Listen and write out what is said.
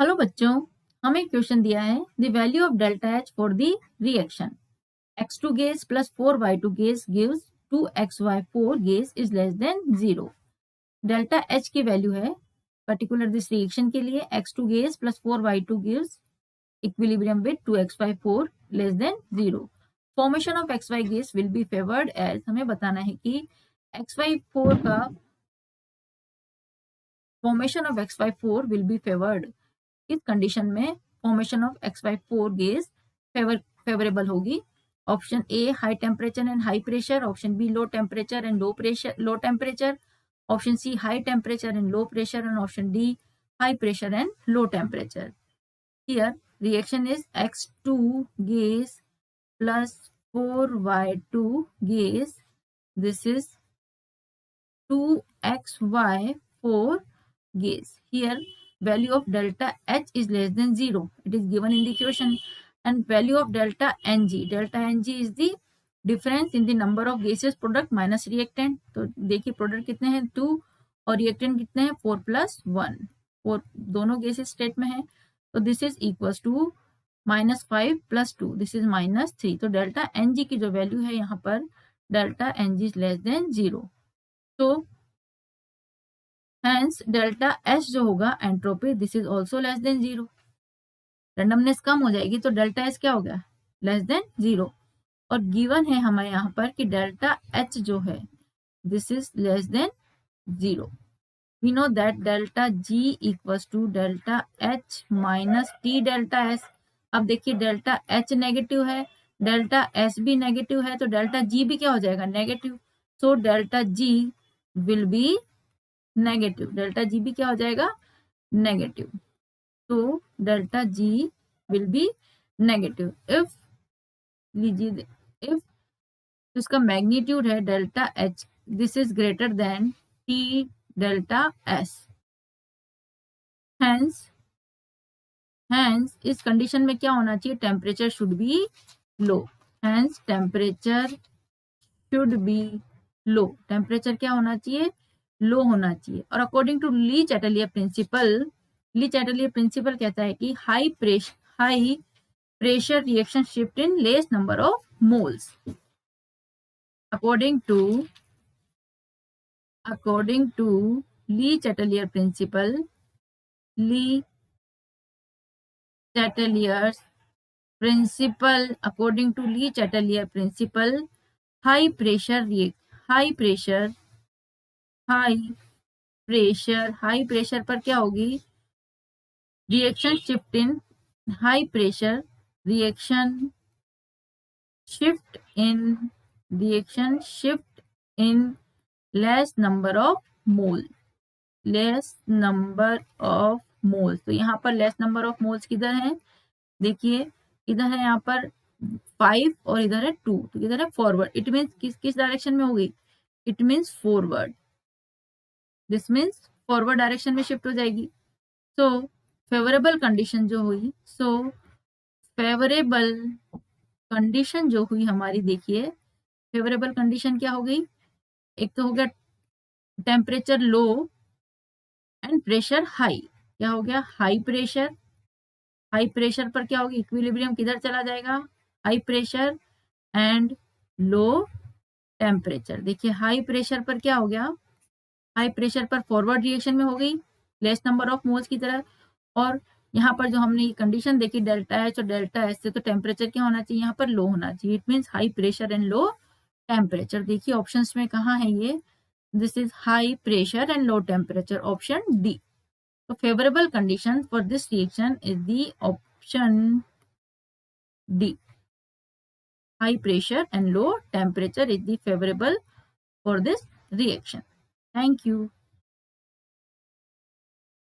Hello बच्चों, हमें question दिया है the value of delta H for the reaction x2 gas plus 4y2 gas gives 2xy4 gas is less than 0। Delta H की value है particular this reaction के लिए x2 gas plus 4y2 gives equilibrium with 2xy4 less than 0। Formation of xy gas will be favoured as, हमें बताना है कि xy4 का formation of xy4 will be favoured. इस कंडीशन में formation of XY4 gas favourable होगी। Option A high temperature and high pressure, option B low temperature and low temperature, option C high temperature and low pressure and option D high pressure and low temperature. Here reaction is X2 gas plus 4y2 gas, this is 2xy4 gas. Here value of delta H is less than 0. It is given in the equation. And value of delta Ng. Delta Ng is the difference in the number of gases product minus reactant. तो देखिए product कितने हैं 2 और reactant कितने हैं 4 + 1। 4 दोनों gases state में है, तो this is equal to -5 + 2, this is -3। तो डेल्टा Ng की जो वैल्यू है यहाँ पर delta Ng is less than 0। तो hence डेल्टा एस जो होगा entropy, this is also less than 0। Randomness कम हो जाएगी तो डेल्टा एस क्या हो गया लेस देन 0। और गिवन है हमें यहाँ पर कि डेल्टा एच जो है this is less than 0। We know that delta G equals to delta H minus T delta S. अब देखिए डेल्टा एच नेगेटिव है, डेल्टा एस भी नेगेटिव है, तो डेल्टा जी भी क्या हो जाएगा negative. So delta G will be negative, delta G भी क्या हो जाएगा नेगेटिव। तो delta G will be negative if लीजिए इफ इसका मैग्नीट्यूड है delta H, this is greater than T delta S. Hence इस कंडीशन में क्या होना चाहिए, temperature should be low. Hence temperature should be low, temperature क्या होना चाहिए लो होना चाहिए। और according to Le Chatelier principle, Le Chatelier principle कहता है कि high pressure reaction shift in less number of moles. According to Le Chatelier principle, Le Chatelier principle, according to Le Chatelier principle, high pressure पर क्या होगी reaction shift in high pressure, reaction shift in less number of mole, तो यहाँ पर less number of moles किधर है, देखिए इधर है यहाँ पर 5 और इधर है 2, तो इधर है फॉरवर्ड। इट मीन्स किस डायरेक्शन में होगी, it means forward, this means forward direction में शिफ्ट हो जाएगी। सो फेवरेबल कंडीशन जो हुई, फेवरेबल कंडीशन जो हुई हमारी, देखिए फेवरेबल कंडीशन क्या हो गई, एक तो हो गया temperature low and pressure high, क्या हो गया हाई प्रेशर पर क्या होगी इक्विलिब्रियम किधर चला जाएगा, high pressure and low temperature. देखिए हाई प्रेशर पर क्या हो गया, हाई प्रेशर पर फॉरवर्ड रिएक्शन में हो गई लेस नंबर ऑफ मोल्स की तरह। और यहाँ पर जो हमने ये कंडीशन देखी डेल्टा एच और डेल्टा एस से, तो टेम्परेचर क्या होना चाहिए यहाँ पर लो होना चाहिए, it means high pressure and low temperature. देखिए ऑप्शंस में कहाँ है ये, this is high pressure and low temperature, option D. तो favourable condition for this reaction is the option D, high pressure and low temperature is the favorable for this reaction. Thank you.